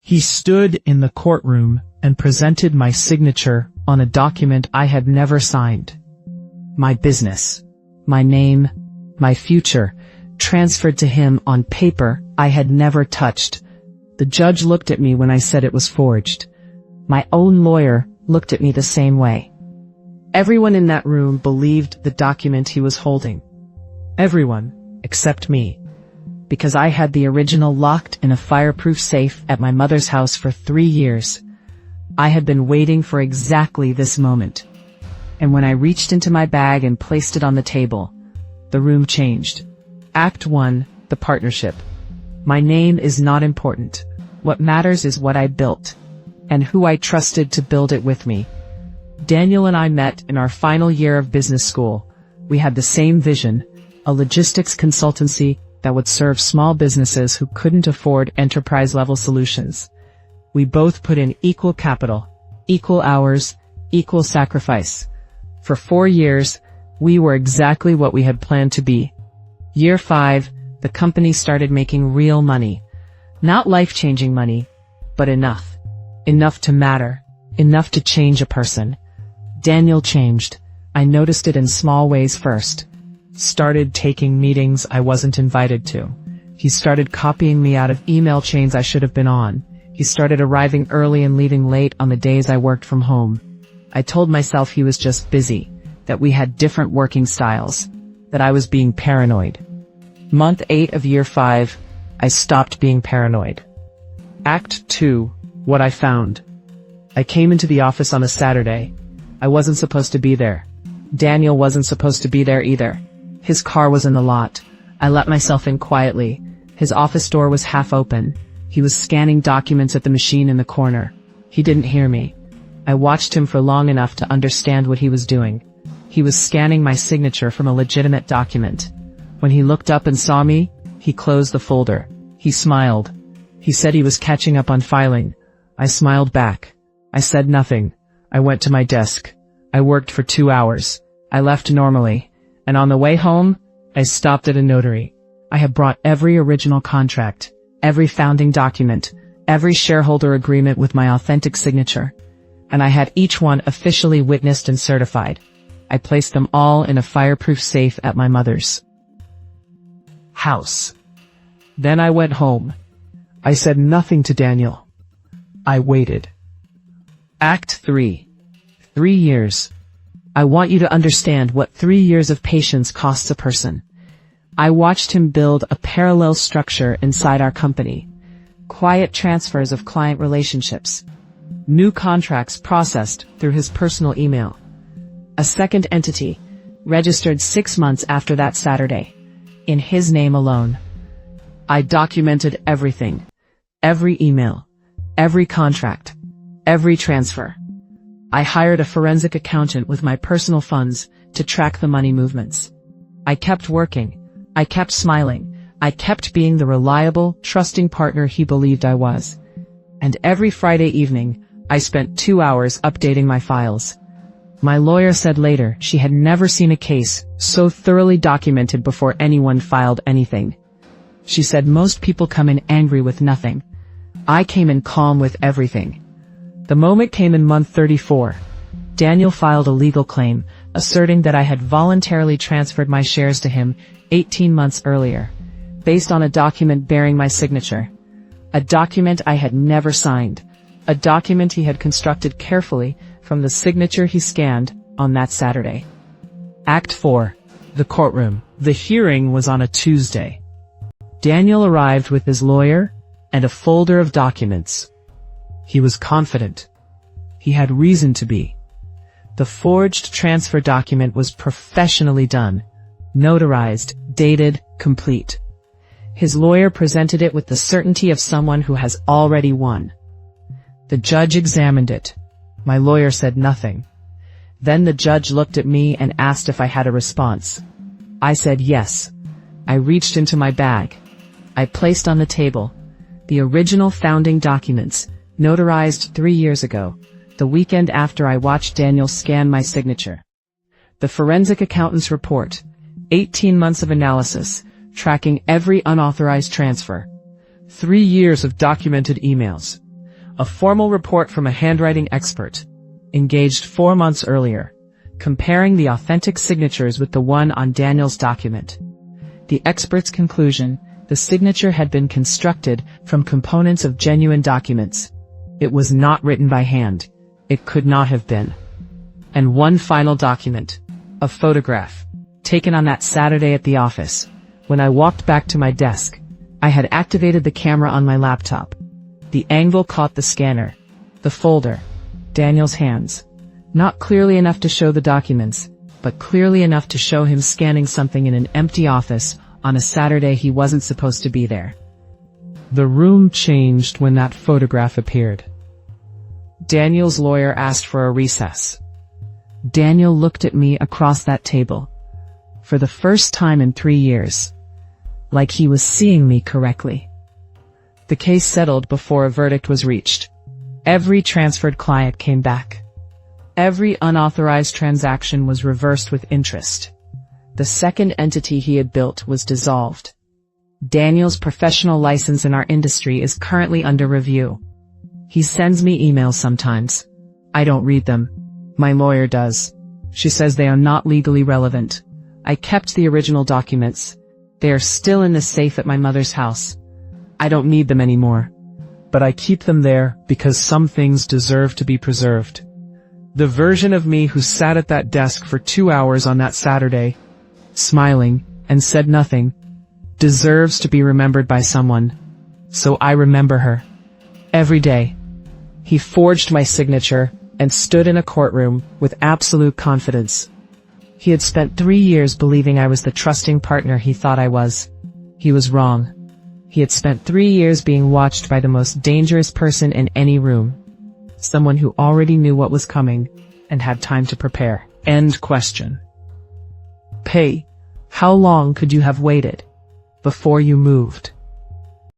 He stood in the courtroom and presented my signature on a document I had never signed. My business, my name, my future, transferred to him on paper I had never touched. The judge looked at me when I said it was forged. My own lawyer looked at me the same way. Everyone in that room believed the document he was holding. Everyone, except me. Because I had the original locked in a fireproof safe at my mother's house for 3 years. I had been waiting for exactly this moment. And when I reached into my bag and placed it on the table, the room changed. Act 1, the partnership. My name is not important. What matters is what I built, and who I trusted to build it with me. Daniel and I met in our final year of business school. We had the same vision, a logistics consultancy that would serve small businesses who couldn't afford enterprise-level solutions. We both put in equal capital, equal hours, equal sacrifice. For 4 years, we were exactly what we had planned to be. Year 5, the company started making real money. Not life-changing money, but enough. Enough to matter. Enough to change a person. Daniel changed. I noticed it in small ways first. Started taking meetings I wasn't invited to. He started copying me out of email chains I should have been on. He started arriving early and leaving late on the days I worked from home. I told myself he was just busy, that we had different working styles, that I was being paranoid. Month 8 of year 5, I stopped being paranoid. Act 2, what I found. I came into the office on a Saturday. I wasn't supposed to be there. Daniel wasn't supposed to be there either. His car was in the lot. I let myself in quietly. His office door was half open. He was scanning documents at the machine in the corner. He didn't hear me. I watched him for long enough to understand what he was doing. He was scanning my signature from a legitimate document. When he looked up and saw me, he closed the folder. He smiled. He said he was catching up on filing. I smiled back. I said nothing. I went to my desk. I worked for 2 hours. I left normally. And on the way home, I stopped at a notary. I had brought every original contract, every founding document, every shareholder agreement with my authentic signature. And I had each one officially witnessed and certified. I placed them all in a fireproof safe at my mother's house. Then I went home. I said nothing to Daniel. I waited. Act 3. 3 years. I want you to understand what 3 years of patience costs a person. I watched him build a parallel structure inside our company. Quiet transfers of client relationships. New contracts processed through his personal email. A second entity, registered 6 months after that Saturday, in his name alone. I documented everything. Every email. Every contract. Every transfer. I hired a forensic accountant with my personal funds to track the money movements. I kept working. I kept smiling. I kept being the reliable, trusting partner he believed I was. And every Friday evening, I spent 2 hours updating my files. My lawyer said later she had never seen a case so thoroughly documented before anyone filed anything. She said most people come in angry with nothing. I came in calm with everything. The moment came in month 34. Daniel filed a legal claim, asserting that I had voluntarily transferred my shares to him 18 months earlier, based on a document bearing my signature. A document I had never signed. A document he had constructed carefully from the signature he scanned on that Saturday. Act 4. The courtroom. The hearing was on a Tuesday. Daniel arrived with his lawyer and a folder of documents. He was confident. He had reason to be. The forged transfer document was professionally done, notarized, dated, complete. His lawyer presented it with the certainty of someone who has already won. The judge examined it. My lawyer said nothing. Then the judge looked at me and asked if I had a response. I said yes. I reached into my bag. I placed on the table the original founding documents, notarized 3 years ago, the weekend after I watched Daniel scan my signature. The forensic accountant's report, 18 months of analysis, tracking every unauthorized transfer. 3 years of documented emails. A formal report from a handwriting expert, engaged 4 months earlier, comparing the authentic signatures with the one on Daniel's document. The expert's conclusion: the signature had been constructed from components of genuine documents. It was not written by hand. It could not have been. And one final document. A photograph, taken on that Saturday at the office. When I walked back to my desk, I had activated the camera on my laptop. The angle caught the scanner, the folder, Daniel's hands. Not clearly enough to show the documents, but clearly enough to show him scanning something in an empty office on a Saturday he wasn't supposed to be there. The room changed when that photograph appeared. Daniel's lawyer asked for a recess. Daniel looked at me across that table. For the first time in 3 years. Like he was seeing me correctly. The case settled before a verdict was reached. Every transferred client came back. Every unauthorized transaction was reversed with interest. The second entity he had built was dissolved. Daniel's professional license in our industry is currently under review. He sends me emails sometimes. I don't read them. My lawyer does. She says they are not legally relevant. I kept the original documents. They are still in the safe at my mother's house. I don't need them anymore. But I keep them there because some things deserve to be preserved. The version of me who sat at that desk for 2 hours on that Saturday, smiling, and said nothing, deserves to be remembered by someone. So I remember her. Every day. He forged my signature and stood in a courtroom with absolute confidence. He had spent 3 years believing I was the trusting partner he thought I was. He was wrong. He had spent 3 years being watched by the most dangerous person in any room. Someone who already knew what was coming and had time to prepare. End question. Pay. How long could you have waited before you moved?